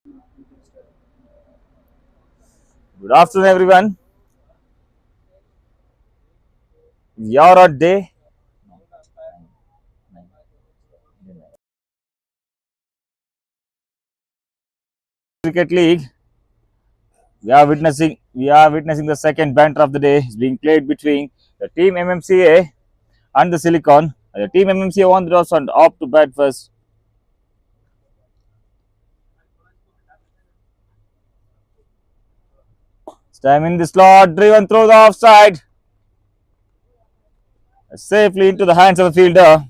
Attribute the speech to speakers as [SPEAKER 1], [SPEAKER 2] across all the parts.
[SPEAKER 1] Good afternoon, everyone. Your odd day cricket league. We are witnessing the second banter of the day is being played between the team MMCA and the Silicon. The team MMCA won the toss and opt to bat first. It's time in the slot, driven through the offside, safely into the hands of the fielder.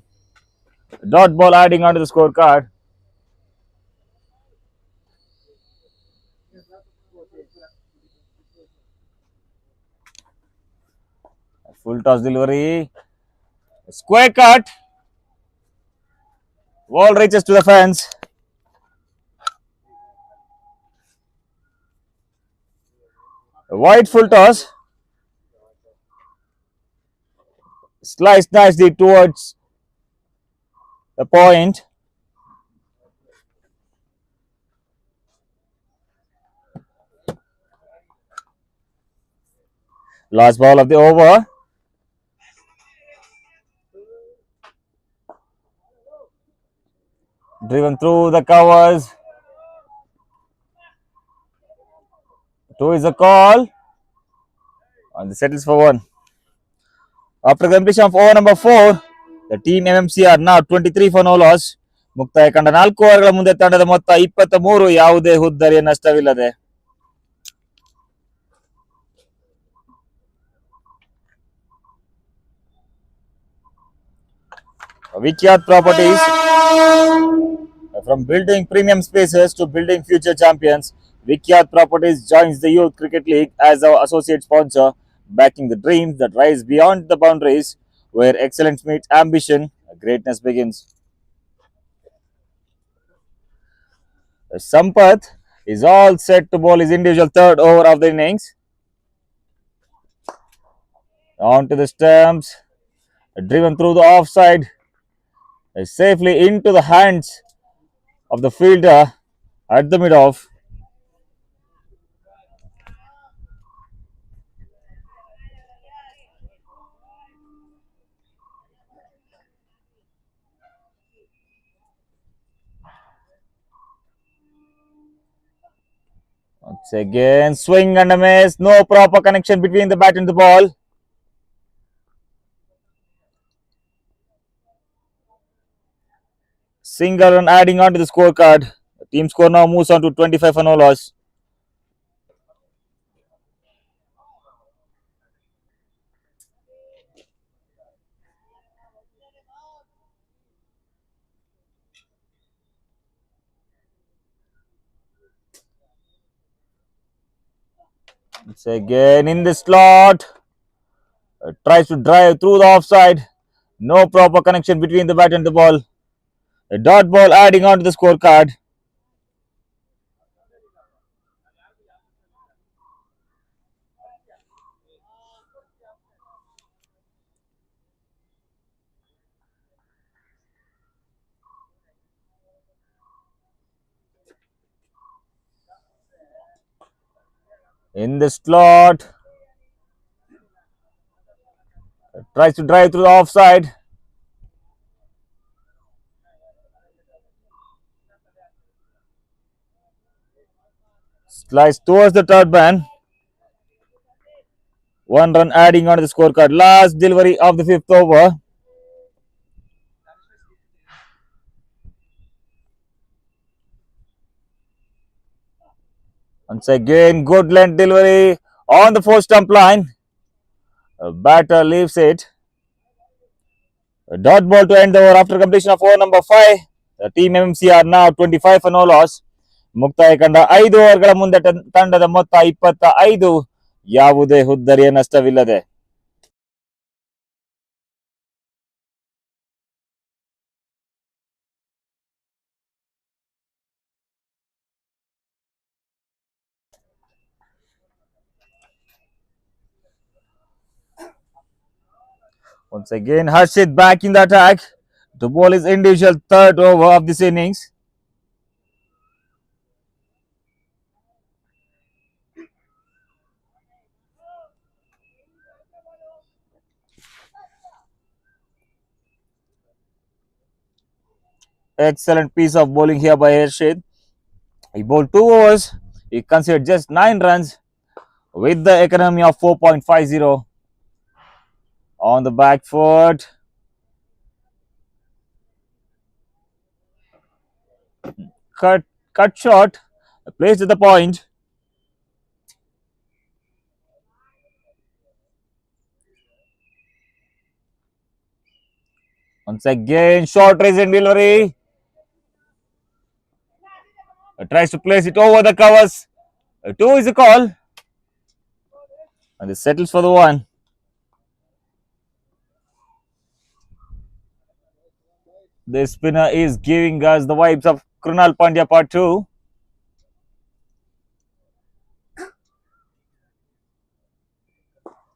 [SPEAKER 1] Dot ball adding onto the scorecard. Full toss delivery, square cut. Ball reaches to the fence. A wide full toss, sliced nicely towards the point. Last ball of the over. Driven through the covers. Two is a call. And the settles for one. After completion of over number 4, the team MMC are now 23 for no loss. ಮುಕ್ತಾಯ ಕಂಡ 4 ಓವರ್ಗಳ ಮುಂದೆ ತಂಡದ ಮೊತ್ತ 23, ಯಾವುದೇ ಹುದ್ದರಿಯ ನಷ್ಟವಿಲ್ಲದೆ. Vikyat Properties, from building premium spaces to building future champions, Vikyat Properties joins the Youth Cricket League as our associate sponsor, backing the dreams that rise beyond the boundaries where excellence meets ambition, greatness begins. Sampath is all set to bowl his individual third over of the innings. On to the stumps, driven through the offside, safely into the hands of the fielder at the mid-off. Once again, swing and a miss. No proper connection between the bat and the ball. Single run adding on to the scorecard. The team score now moves on to 25 for no loss. Once again in the slot. Tries to drive through the offside. No proper connection between the bat and the ball. A dot ball adding on to the scorecard. In the slot. Tries to drive through the offside. Slice towards the third man. One run adding on to the scorecard. Last delivery of the 5th over. Once again, good length delivery on the 4 stump line. A batter leaves it. A dot ball to end the over after completion of over number 5. The team MMC are now 25 for no loss. ಮುಕ್ತಾಯ ಕಂಡ 5 ಓವರ್ಗಳ ಮುಂದೆ ತಂಡದ ಮೊತ್ತ 25, ಯಾವುದೇ ಹುದ್ದರಿಯ ನಷ್ಟವಿಲ್ಲದೆ. Once again, Harshit back in the attack to bowl his individual third over of this innings. Excellent piece of bowling here by Hershid. He bowled 2 overs. He conceded just 9 runs with the economy of 4.50 on the back foot. Cut, cut shot, placed at the point. Once again, short range and delivery. Tries to place it over the covers. 2 is the call. And he settles for the 1. This spinner is giving us the vibes of Krunal Pandya part 2.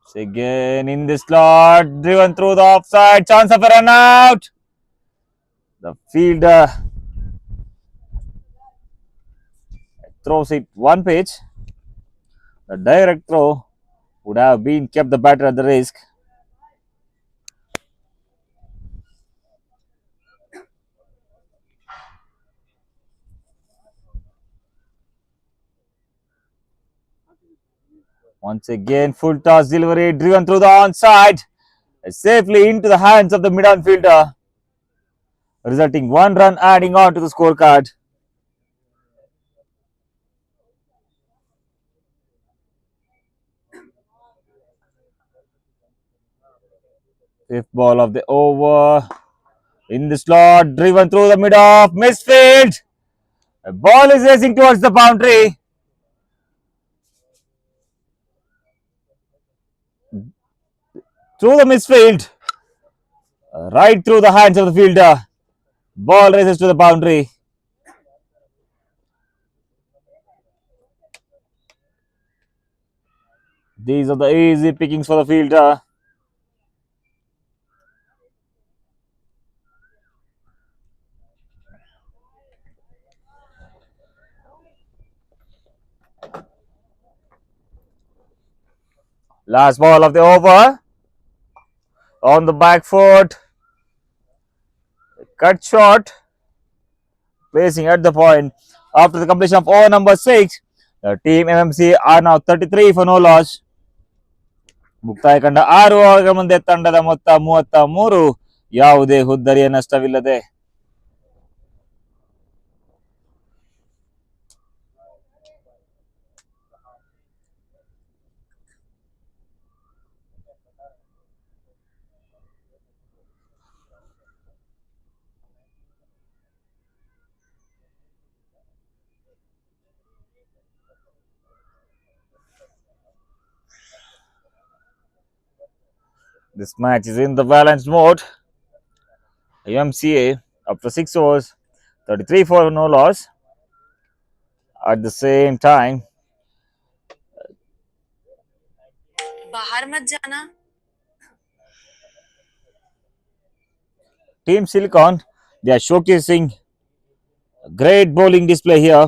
[SPEAKER 1] So again in the slot, driven through the offside, chance of a run out. The fielder throws it one pitch. The direct throw would have been kept the batter at the risk. Once again, full toss delivery driven through the onside, safely into the hands of the mid-on fielder, resulting 1 run adding on to the scorecard. Fifth ball of the over. In the slot, driven through the mid-off, misfield. The ball is racing towards the boundary. Through the misfield, right through the hands of the fielder. Ball races to the boundary. These are the easy pickings for the fielder. Last ball of the over. On the back foot. Cut short. Placing at the point. After the completion of over number 6, the team MMCA are now 33 for no loss. ಮುಕ್ತಾಯ ಕಂಡ 6 ಓವರ್ಗಳ ಮುಂದೆ ತಂಡದ ಮೊತ್ತ 33, ಯಾವುದೇ ಹುದ್ದರಿಯ ನಷ್ಟವಿಲ್ಲದೆ. This match is in the balanced mode. MMCA after 6 overs, 33 for no loss. At the same time, बाहर मत जाना. Team Silicon, they are showcasing a great bowling display here.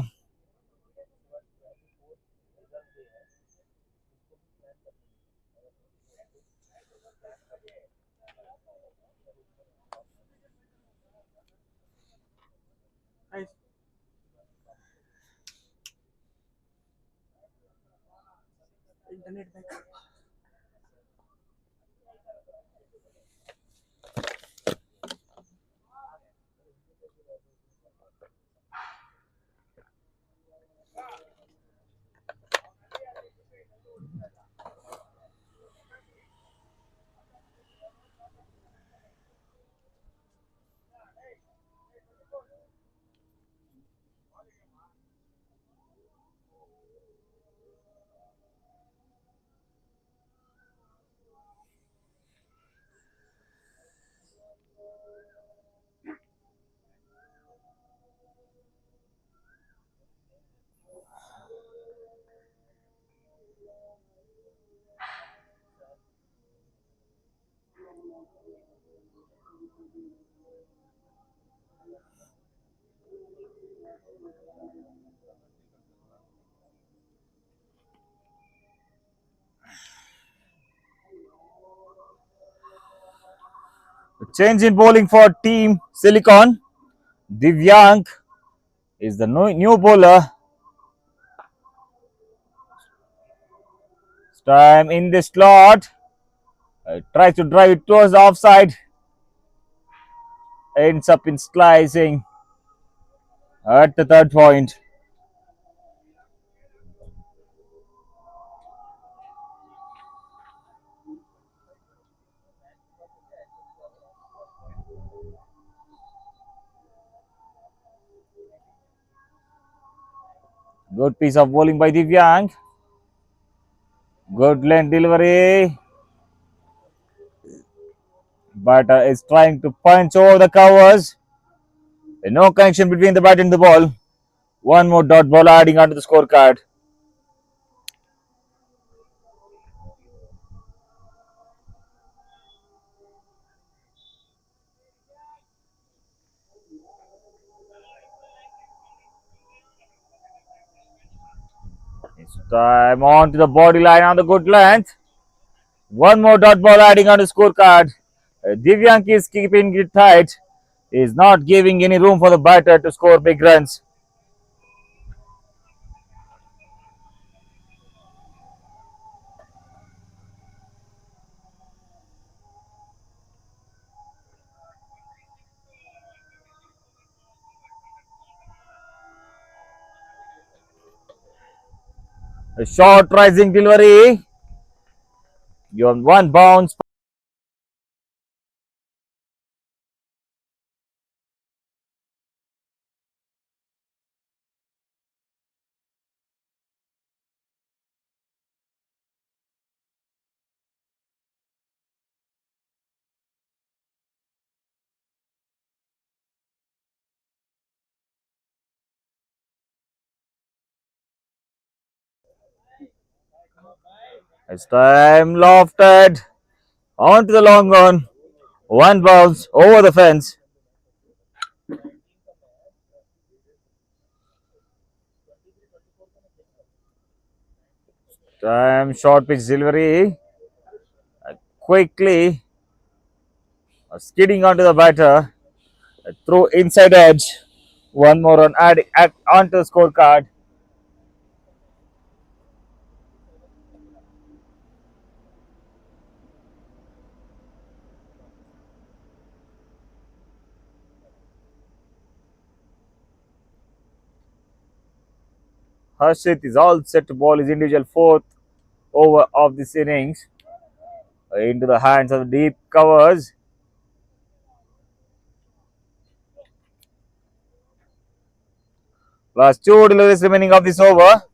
[SPEAKER 1] Change in bowling for Team Silicon. Divyang is the new bowler. Time in the slot. Tries to drive it towards the offside. Ends up in slicing at the third point. Good piece of bowling by Divyang. Good length delivery. But is trying to punch over the covers. No connection between the bat and the ball. One more dot ball adding onto the scorecard. It's time on to the body line on the good length. One more dot ball adding on the scorecard. Divyank is keeping it tight. Is not giving any room for the batter to score big runs. A short rising delivery. You on one bounce. It's time lofted onto the long on. One bounce over the fence. Time short pitch delivery. Quickly skidding onto the batter. Through inside edge. One more on add onto the scorecard. Harshit is all set to ball his individual fourth over of this innings into the hands of the deep covers. Plus two deliveries remaining of this over.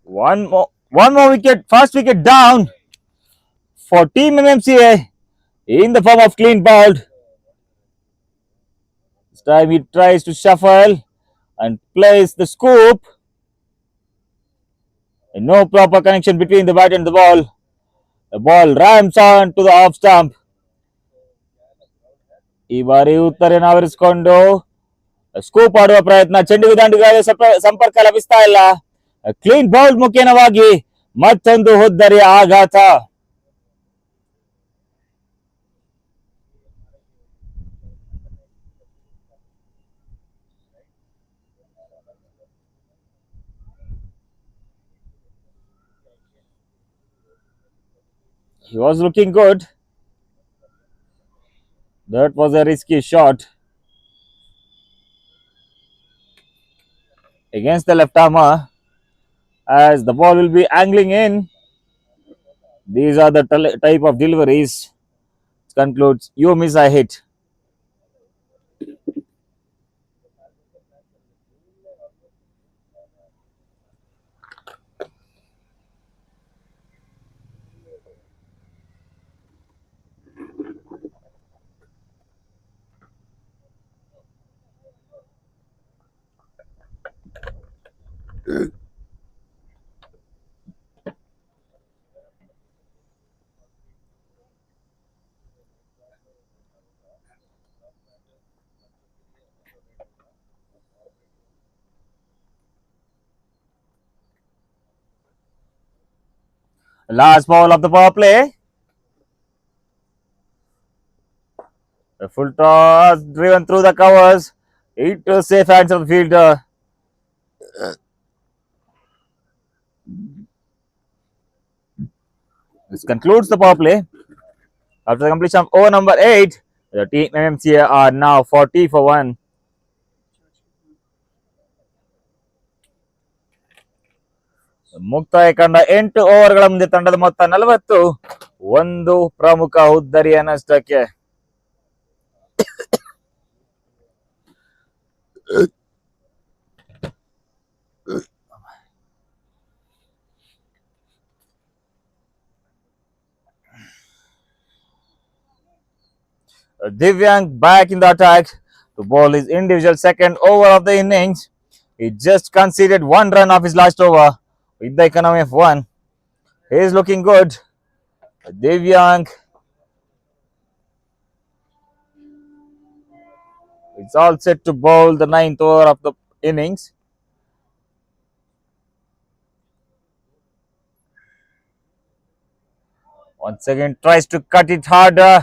[SPEAKER 1] One more wicket, first wicket down for Team MMCA in the form of clean bowled. This time he tries to shuffle and plays the scoop. And no proper connection between the bat and the ball. The ball rams on to the off stump. ಈ ಬಾರಿ ಉತ್ತರನ ಆವರಿಸಿಕೊಂಡು scoop ಆಡುವ ಪ್ರಯತ್ನ ಚೆಂಡು ದಾಂಡಿಗೆ ಸಂಪರ್ಕ ಲಭಿಸ್ತಾ ಇಲ್ಲ clean bowled ಮುಖೇನವಾಗಿ ಮತ್ತೊಂದು ಹುದ್ದರಿಯ ಆಘಾತ he was looking good. That was a risky shot against the left armer as the ball will be angling in. These are the type of deliveries. Concludes, you miss a hit. Last ball of the power play. A full toss driven through the covers. Into safe hands of the fielder. This concludes the power play. After the completion of over number 8, the team MMCA are now 40 for 1. ಮುಕ್ತಾಯ ಕಂಡ 8 ಓವರ್ಗಳ ಮುಂದೆ ತಂಡದ ಮೊತ್ತ 40, ಒಂದು ಪ್ರಮುಖ ಉದ್ದರಿಯ ನಷ್ಟಕ್ಕೆ. Divyang back in the attack to bowl his individual second over of the innings. He just conceded one run of his last over with the economy of 1. He is looking good. Divyang is all set to bowl the 9th over of the innings. Once again tries to cut it harder.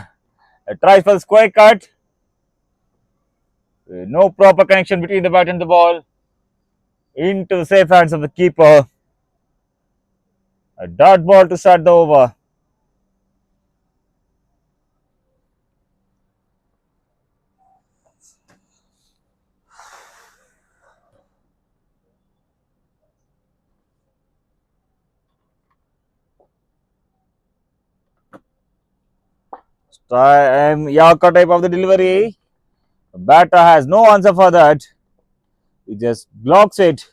[SPEAKER 1] A try for square cut. No proper connection between the bat and the ball. Into the safe hands of the keeper. A dot ball to start the over. Yorker type of the delivery. The batter has no answer for that. He just blocks it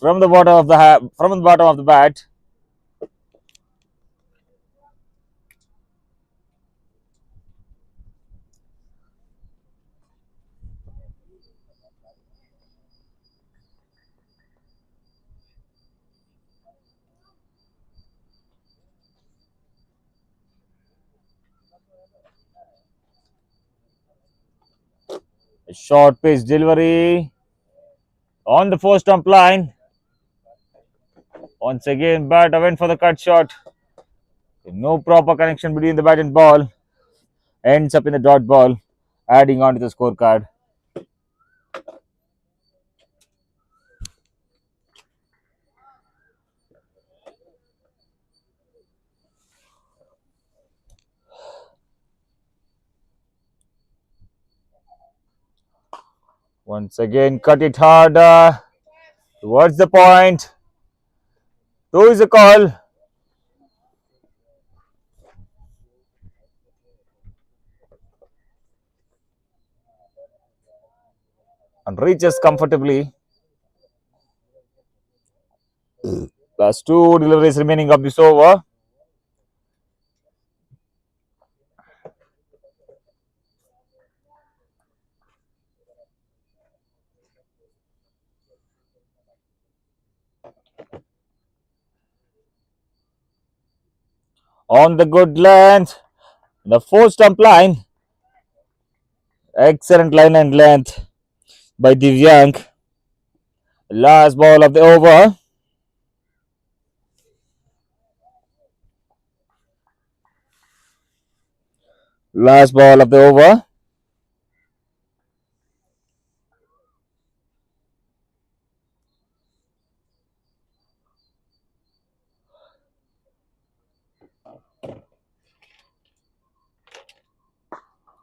[SPEAKER 1] from the bottom of the bat. A short pitch delivery on the first stump line. Once again, batter went for the cut shot. No proper connection between the bat and ball. Ends up in the dot ball, adding on to the scorecard. Once again, cut it harder towards the point. 2 is the call. And reaches comfortably. Last 2 deliveries remaining of this over. On the good length, the 4 stump line. Excellent line and length by Divyang. Last ball of the over. Last ball of the over.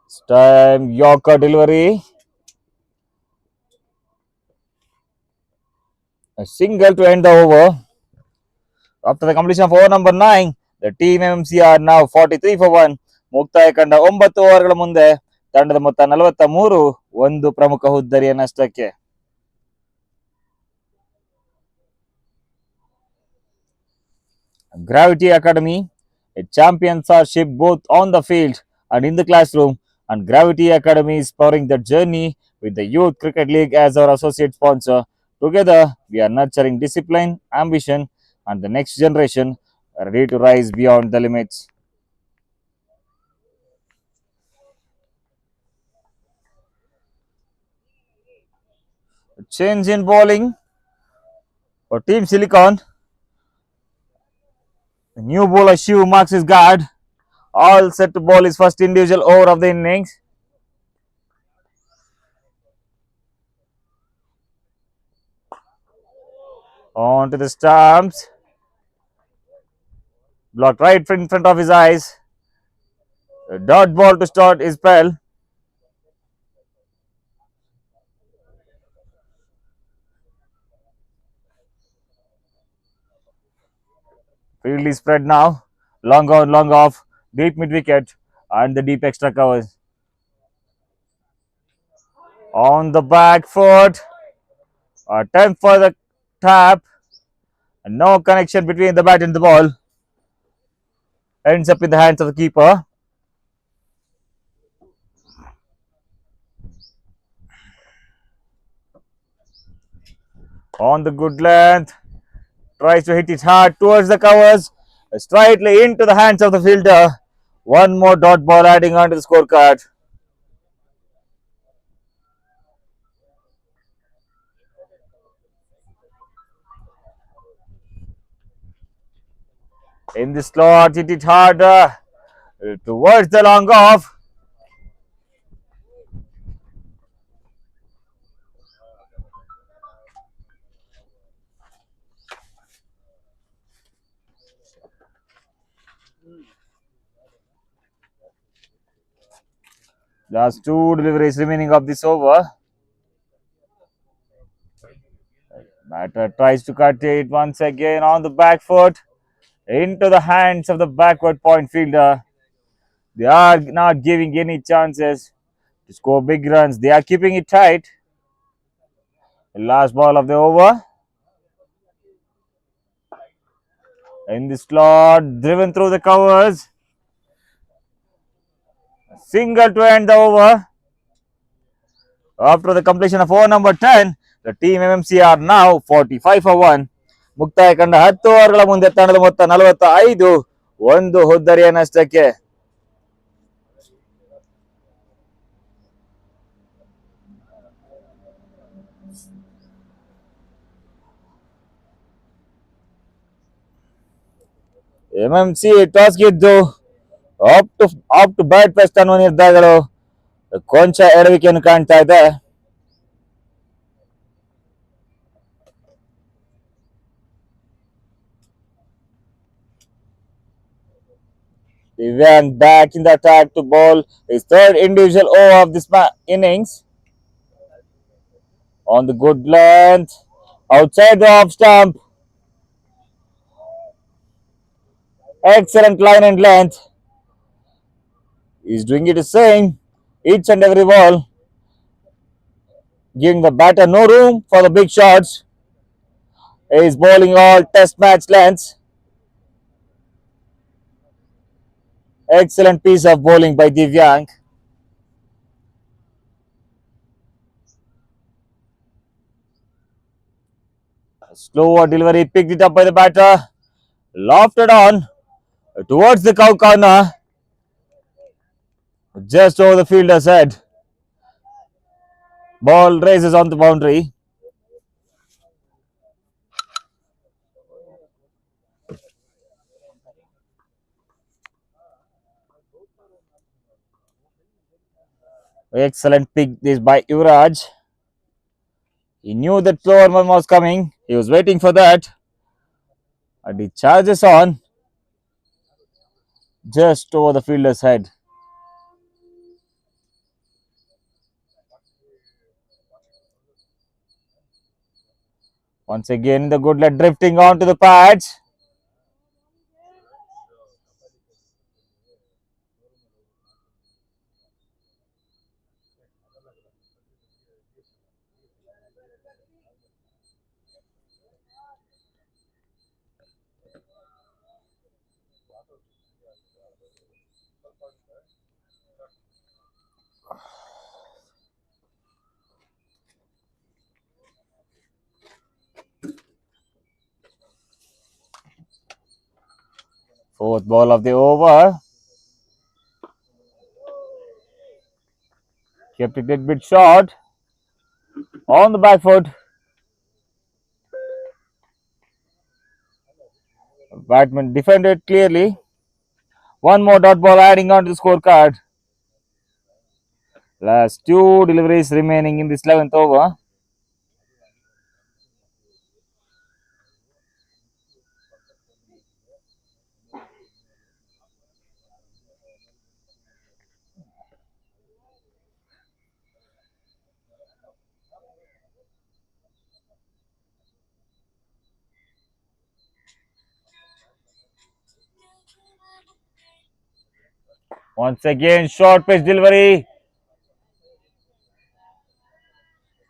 [SPEAKER 1] This time Yorker delivery. A single to end the over. After the completion of over number 9, the team MMCA are now 43 for 1. ಮುಕ್ತಾಯ ಕಂಡ 9 ಓವರ್ಗಳ ಮುಂದೆ ತಂಡದ ಮೊತ್ತ 43, ಒಂದು ಪ್ರಮುಖ ಉದ್ದರಿಯ ನಷ್ಟಕ್ಕೆ. Gravity Academy, a championship both on the field and in the classroom, and Gravity Academy is powering the journey with the Youth Cricket League as our associate sponsor. Together, we are nurturing discipline, ambition, and the next generation ready to rise beyond the limits. Change in bowling for Team Silicon. The new bowler Shiv marks his guard. All set to bowl his first individual over of the innings. On to the stumps. Blocked right in front of his eyes. A dot ball to start his spell. Field is spread now. Long on, long off. Deep mid wicket. And the deep extra covers. On the back foot. Attempt for the tap. And no connection between the bat and the ball. Ends up in the hands of the keeper. On the good length. Tries to hit it hard towards the covers. Slightly into the hands of the fielder. One more dot ball adding on to the scorecard. In the slot, hit it hard towards the long off. Last two deliveries remaining of this over. Batter tries to cut it once again on the back foot. Into the hands of the backward point fielder. They are not giving any chances to score big runs. They are keeping it tight. The last ball of the over. In the slot, driven through the covers. Single to end the over. After the completion of over number 10, the team MMCA are now 45 for 1. ಮುಕ್ತಾಯ ಕಂಡ 10 ಓವರ್ಗಳ ಮುಂದೆ ತಂಡದ ಮೊತ್ತ 45, ಒಂದು ಹುದ್ದರಿಯ ನಷ್ಟಕ್ಕೆ. MMC toss ಗೆದ್ದು app to bat first ಅನ್ನುವ ನಿರ್ಧಾರಗಳು ಕೊಂಚ ಎಡವಿಕೆಯನ್ನು ಕಾಣ್ತಾ ಇದೆ. Divyang back in the attack to bowl his third individual over of this innings. On the good length, outside the off stump. Excellent line and length. He's doing it the same each and every ball, giving the batter no room for the big shots. He's bowling all test match lengths. Excellent piece of bowling by Divyang. Slower delivery, picked it up by the batter, lofted on towards the cow corner, just over the fielder's head. Ball races on the boundary. Excellent pick this by Yuvraj. He knew that slower one was coming. He was waiting for that. And he charges on just over the fielder's head. Once again, the good leg drifting onto the pads. Fourth ball of the over. Kept it a bit short. On the back foot. Batman defended clearly. One more dot ball adding on to the scorecard. Last two deliveries remaining in this 11th over. Once again, short pitch delivery.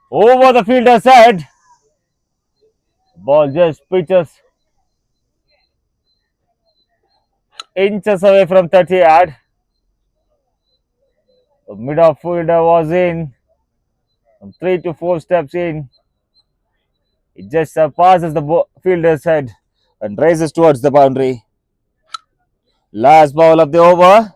[SPEAKER 1] Over the fielder's head. Ball just pitches inches away from 30 yard. The midfielder was in. 3 to 4 steps in. It just surpasses the fielder's head and races towards the boundary. Last ball of the over.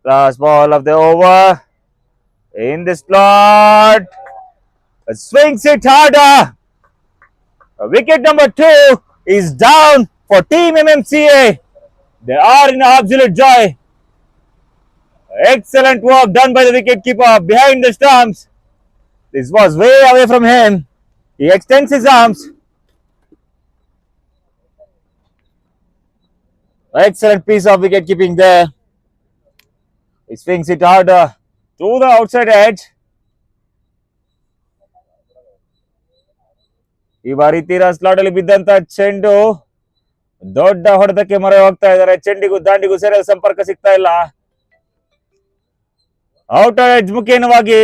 [SPEAKER 1] Last ball of the over. In the slot. Swings it harder. Wicket number 2 is down for Team MMCA. They are in absolute joy. Excellent work done by the wicketkeeper behind the stumps. This was way away from him. He extends his arms. Excellent piece of wicket keeping there. He swings it harder to the outside edge. ಈ ಬಾರಿ ತೀರಾ slot ಅಲ್ಲಿ ಬಿದ್ದಂತ ಚೆಂಡು ದೊಡ್ಡ ಹೊಡೆತಕ್ಕೆ ಮೊರೆ ಹೋಗ್ತಾ ಇದ್ದಾರೆ. ಚೆಂಡಿಗೂ ದಾಂಡಿಗೂ ಸರಿಯಾದ ಸಂಪರ್ಕ ಸಿಗ್ತಾ ಇಲ್ಲ. ಔಟರ್ ಎಡ್ಜ್ ಮುಖೇನವಾಗಿ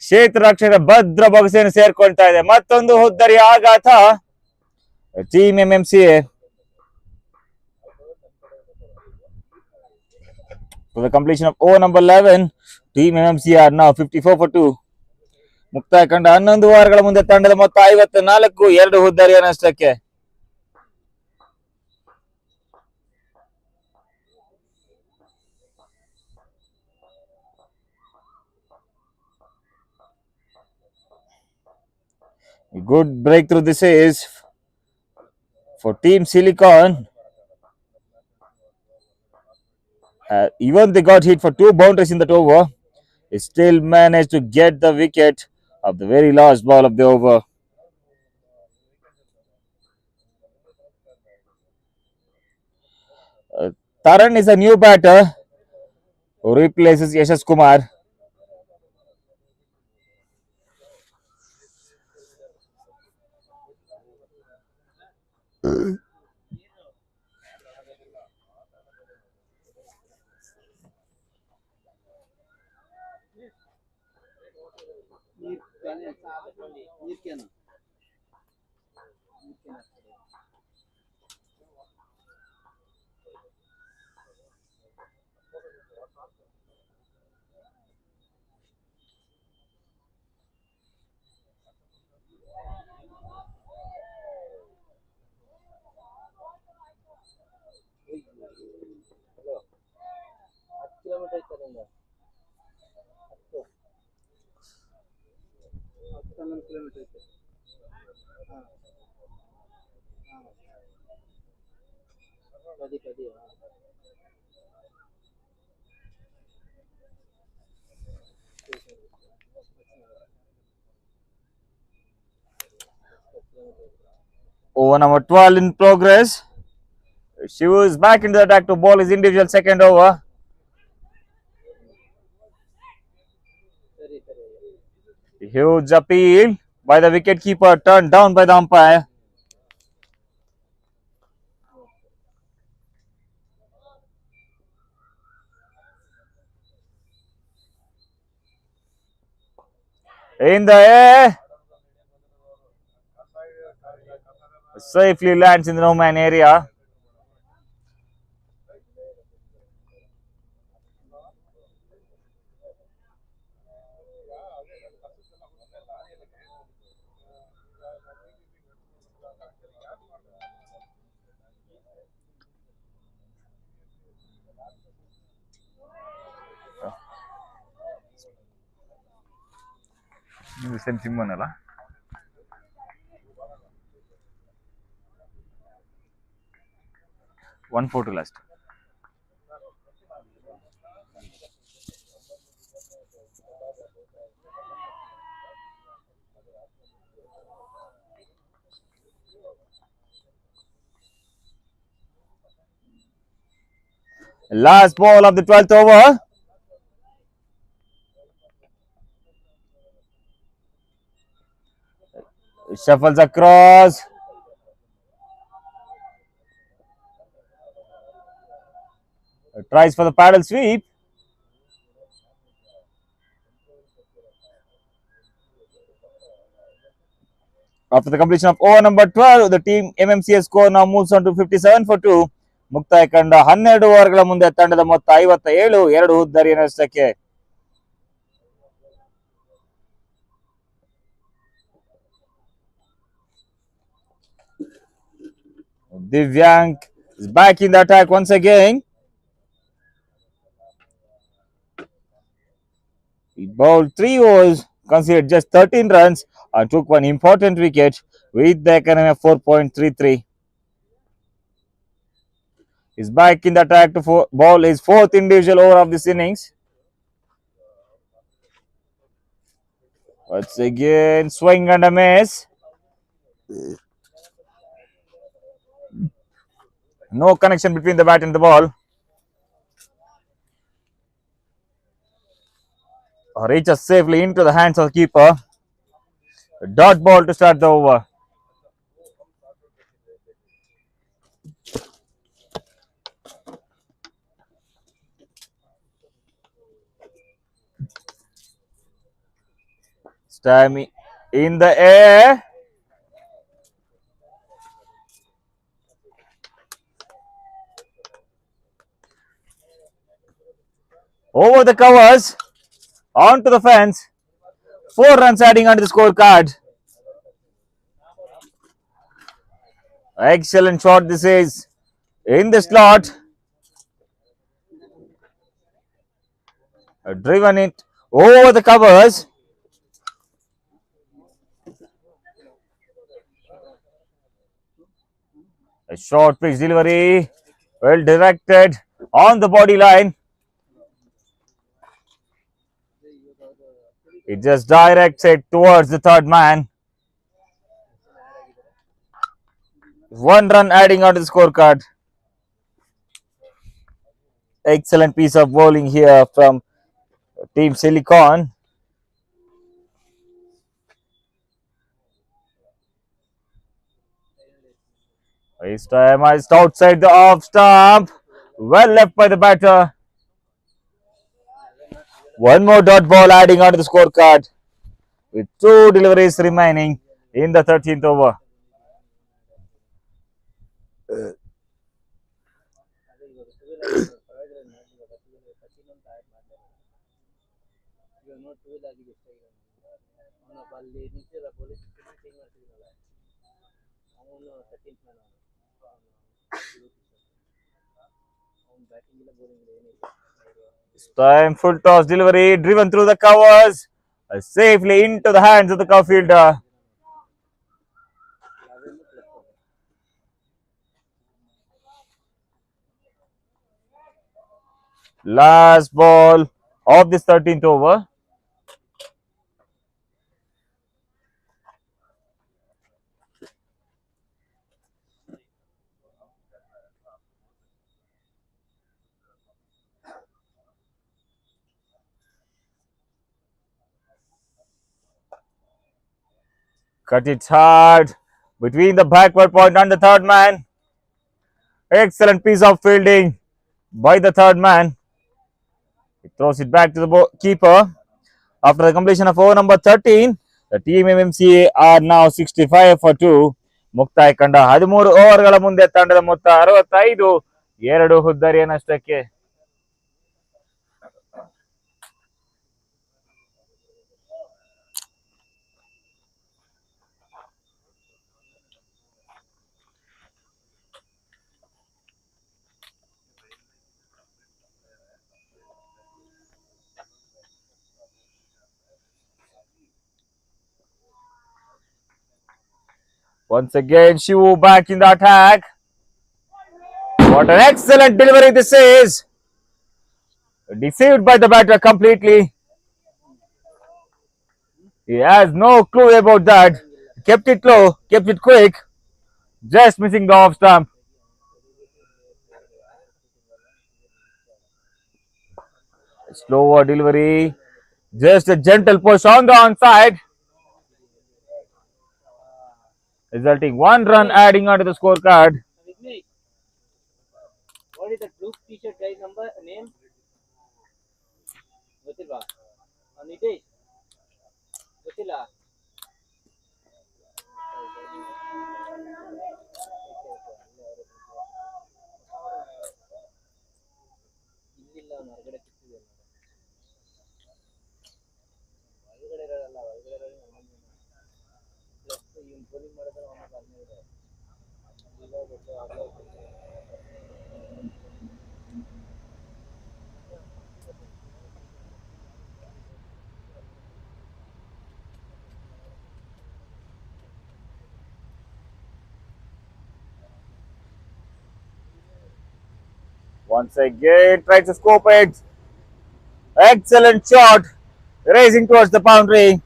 [SPEAKER 1] ಕ್ಷೇತ್ರ ರಕ್ಷಕ ಭದ್ರ ಬೊಗಸೆಯನ್ನು ಸೇರ್ಕೊಳ್ತಾ ಇದೆ. ಮತ್ತೊಂದು ಹುದ್ದರಿ ಆಘಾತ team MMCA. For the completion of over number 11, Team MMCA are now 54 for 2. ಮುಕ್ತಾಯ ಕಂಡ 11 ವಾರಗಳ ಮುಂದೆ ತಂಡದ ಮೊತ್ತ 54, 2 ಹುದ್ದರಿಯ ನಷ್ಟಕ್ಕೆ. Good breakthrough this is for Team Silicon. Even they got hit for 2 boundaries in that over. They still managed to get the wicket of the very last ball of the over. Taran is a new batter who replaces Yashas Kumar. Over number 12 in progress. She was back into the attack to ball his individual second over. Huge appeal by the wicketkeeper, turned down by the umpire. In the air. Safely lands in the no man area. Same Simon ಅಲ್ಲ. 1-4 last. Last ball of the 12th over. Shuffles across. Tries for the paddle sweep. After the completion of over number 12, the team MMCA score now moves on to 57 for 2. ಮುಕ್ತಾಯ ಕಂಡ 12 ಓವರ್ಗಳ ಮುಂದೆ ತಂಡದ ಮೊತ್ತ 57, 2 ಹುದ್ದರಿಯ ನಷ್ಟಕ್ಕೆ. Divyank is back in the attack once again. He bowled 3 overs, conceded just 13 runs, and took one important wicket with the economy of 4.33. He's back in the attack to bowl his 4th individual over of this innings. Once again, swing and a miss. No connection between the bat and the ball. Reaches safely into the hands of the keeper. Dot ball to start the over. Stammy in the air. Over the covers. Onto the fence. 4 runs adding onto the scorecard. Excellent shot this is. In the slot. Driven it over the covers. A short pitch delivery. Well directed on the body line. It just directs it towards the third man. 1 run adding onto the scorecard. Excellent piece of bowling here from Team Silicon. This time it's outside the off stump. Well left by the batter. 1 more dot ball adding onto the scorecard with 2 deliveries remaining in the 13th over. This time full toss delivery driven through the covers safely into the hands of the cow fielder. Last ball of this 13th over. Cut it hard between the backward point and the third man. Excellent piece of fielding by the third man. He throws it back to the keeper. After the completion of over number 13, the team MMCA are now 65 for 2. ಮುಕ್ತಾಯ ಕಂಡ 13 ಓವರ್ಗಳ ಮುಂದೆ ತಂಡದ ಮೊತ್ತ 65, 2 ಹುದ್ದರಿಯ ನಷ್ಟಕ್ಕೆ. Once again, Shivu back in the attack. What an excellent delivery this is. Deceived by the batter completely. He has no clue about that. Kept it low, kept it quick. Just missing the off stump. Slower delivery. Just a gentle push on the onside. Resulting one run adding onto the scorecard.
[SPEAKER 2] What is the blue t-shirt guy number name? Gothilla. Nitesh. Gothilla. ಇಲ್ಲಿಲ್ಲ ಅವನು ಹೊರಗಡೆ ಸಿಕ್ತಿದೆ ಒಳಗಡೆ ಇರೋಲ್ಲ ಒಳಗಡೆ ಇರೋದು plus ಇವ್ನು bowling ಮಾಡಿದ್ರೆ ಅವನಿಗೆ 12 ಈಗ ಗೊತ್ತು ಆಗಲೇ
[SPEAKER 1] Once again, tries to scope it. Excellent shot. Racing towards the boundary.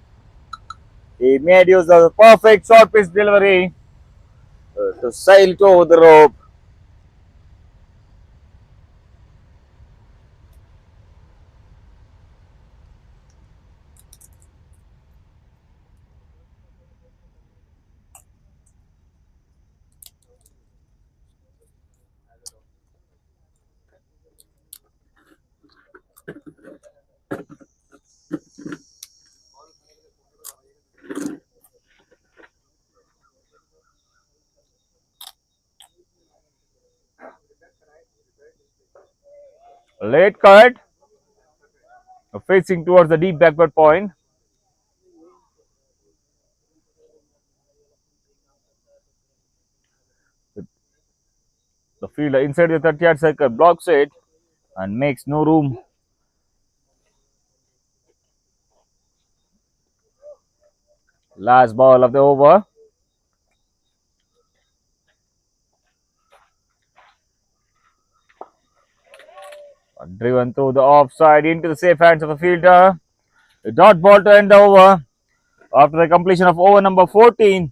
[SPEAKER 1] He made use of the perfect short pitch delivery to sail it over the rope. Late cut. Facing towards the deep backward point. The fielder inside the 30-yard circle blocks it and makes no room. Last ball of the over. Driven through the offside into the safe hands of the fielder. A dot ball to end the over. After the completion of over number 14,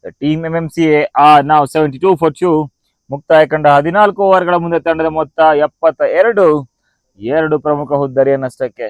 [SPEAKER 1] the team MMCA are now 72 for 2. ಮುಕ್ತಾಯ ಕಂಡ 14 ಓವರ್ಗಳ ಮುಂದೆ ತಂಡದ ಮೊತ್ತ 72 ಎರಡು ಪ್ರಮುಖ ಹುದ್ದರಿಯ ನಷ್ಟಕ್ಕೆ.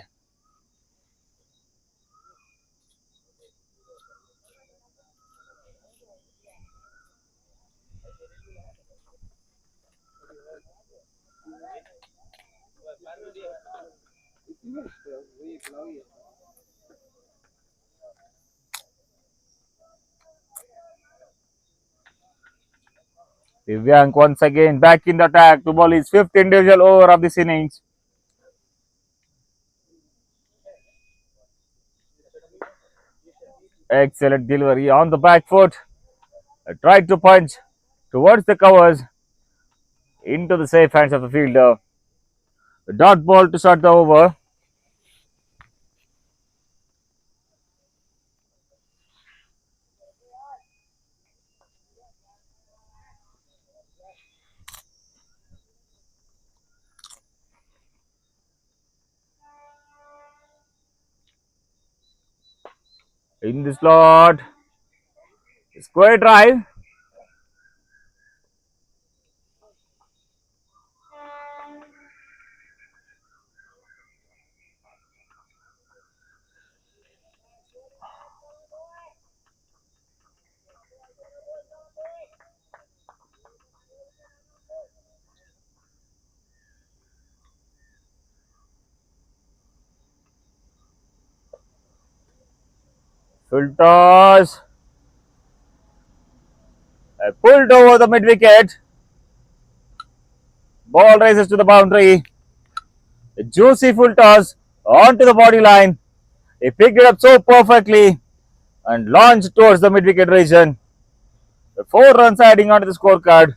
[SPEAKER 1] Divyank once again back in the attack to ball his fifth individual over of this innings. Excellent delivery on the back foot. Tried to punch towards the covers into the safe hands of the fielder. Dot ball to start the over. In the slot. Square drive. Full toss. Pulled over the mid wicket. Ball races to the boundary. A juicy full toss onto the body line. He picked it up so perfectly and launched towards the mid wicket region. The 4 runs adding onto the scorecard.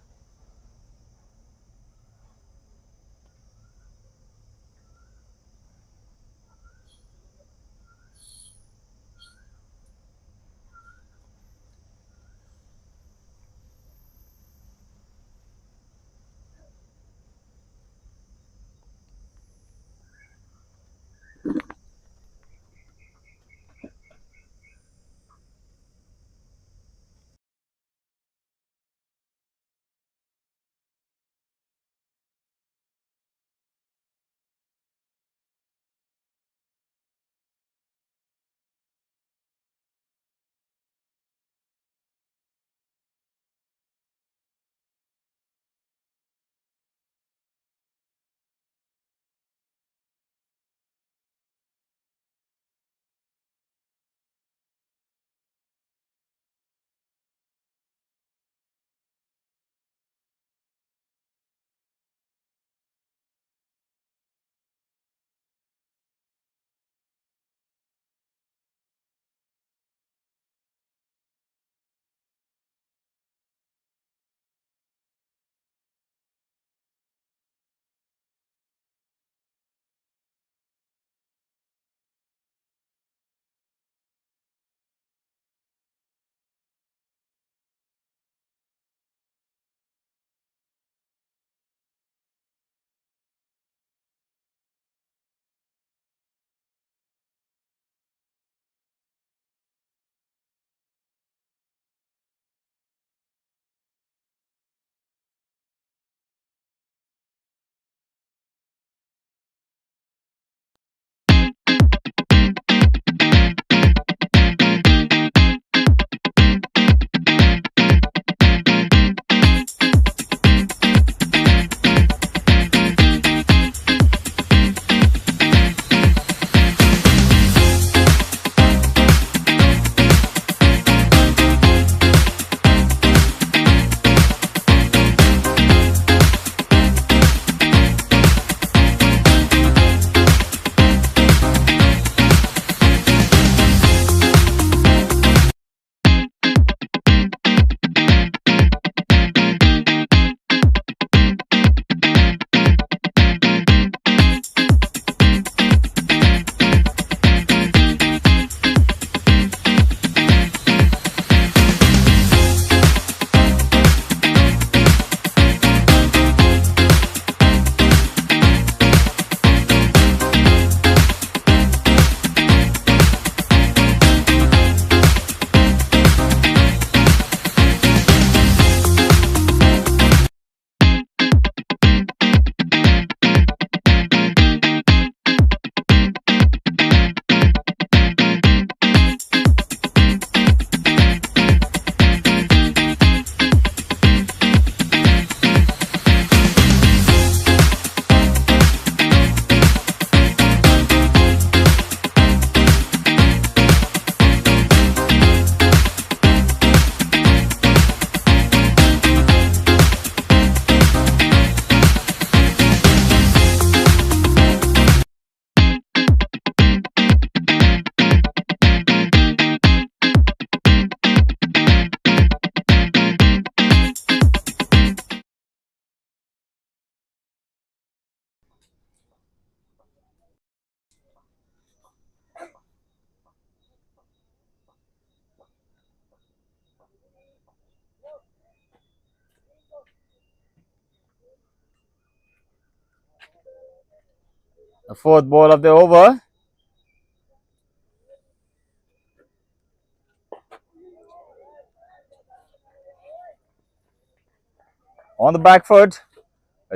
[SPEAKER 1] The fourth ball of the over. On the back foot,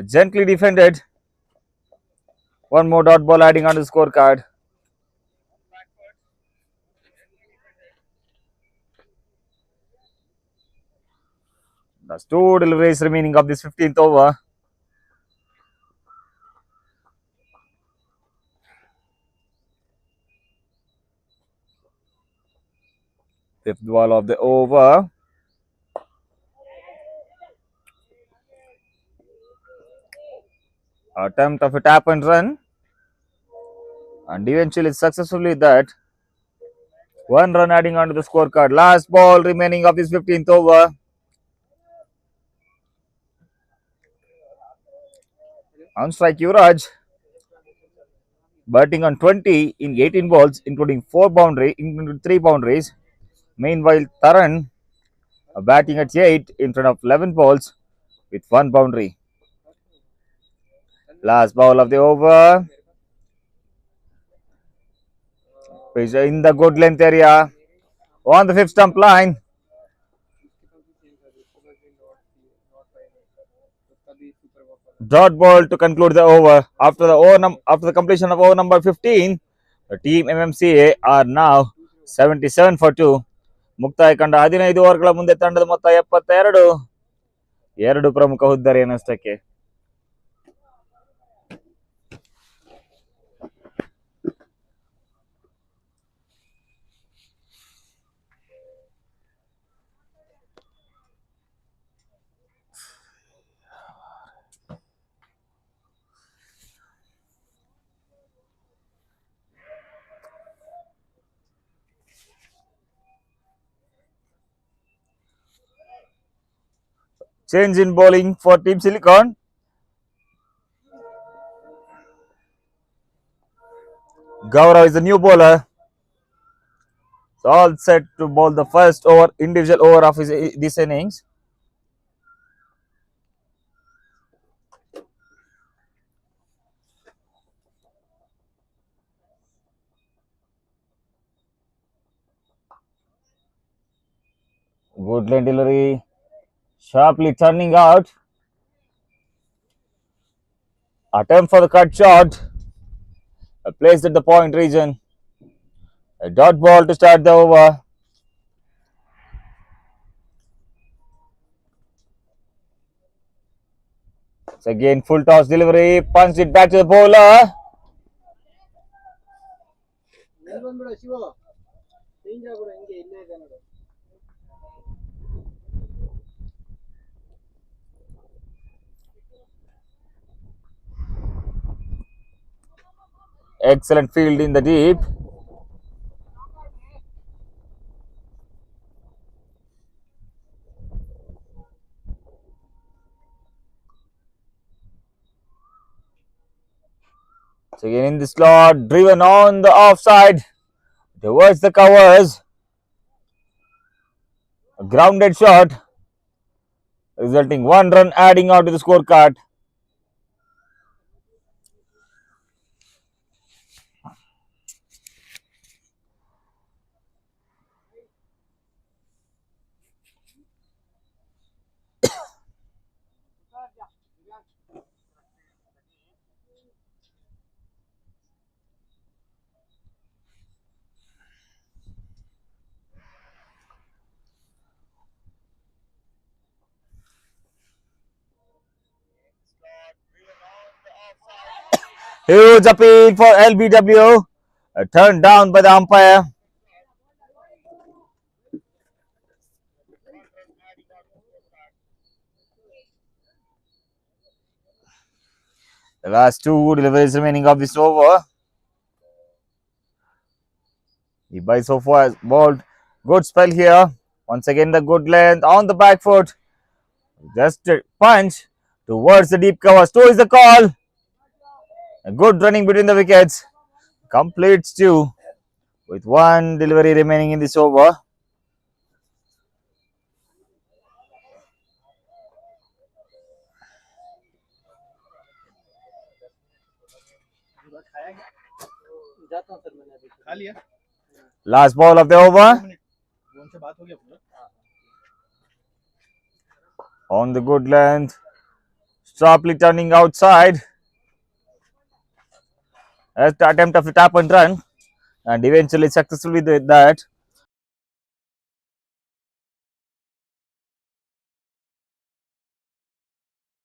[SPEAKER 1] gently defended. One more dot ball adding on the scorecard. That's two deliveries remaining of this 15th over. Fifth ball of the over. Attempt of a tap and run. And eventually successfully that. One run adding onto the scorecard. Last ball remaining of this 15th over. On strike Yuvraj. Batting on 20 in 18 balls, including 3 boundaries. Meanwhile, Taran batting at 8 in front of 11 balls with 1 boundary. Last ball of the over. Pitch in the good length area. On the 5th stump line. Dot ball to conclude the over. After the completion of over number 15, the team MMCA are now 77 for 2. ಮುಕ್ತಾಯ ಕಂಡ 15 ಓವರ್ಗಳ ಮುಂದೆ ತಂಡದ ಮೊತ್ತ 72. 2 ಪ್ರಮುಖ ಹುದ್ದರಿಯ ನಷ್ಟಕ್ಕೆ. Change in bowling for Team Silicon. Gaurav is the new bowler. It's all set to bowl the first individual over of this innings. Good line delivery. Sharply turning out. Attempt for the cut shot. Placed at the point region. A dot ball to start the over. It's again full toss delivery. Punched it back to the bowler. Excellent field in the deep. So again in the slot, driven on the offside towards the covers. A grounded shot, resulting 1 run adding out to the scorecard. Huge appeal for LBW, turned down by the umpire. The last 2 deliveries remaining of this over. The by so far has bowled good spell here. Once again the good length on the back foot. Just a punch towards the deep covers. 2 is the call. A good running between the wickets. Completes 2 with 1 delivery remaining in this over.
[SPEAKER 2] जाता हूँ sir, मैंने अभी खा लिया।
[SPEAKER 1] Last ball of the over.
[SPEAKER 2] उनसे बात हो गया पूरा।
[SPEAKER 1] On the good length, sharply turning outside as the attempt of a tap and run, and eventually successful with that.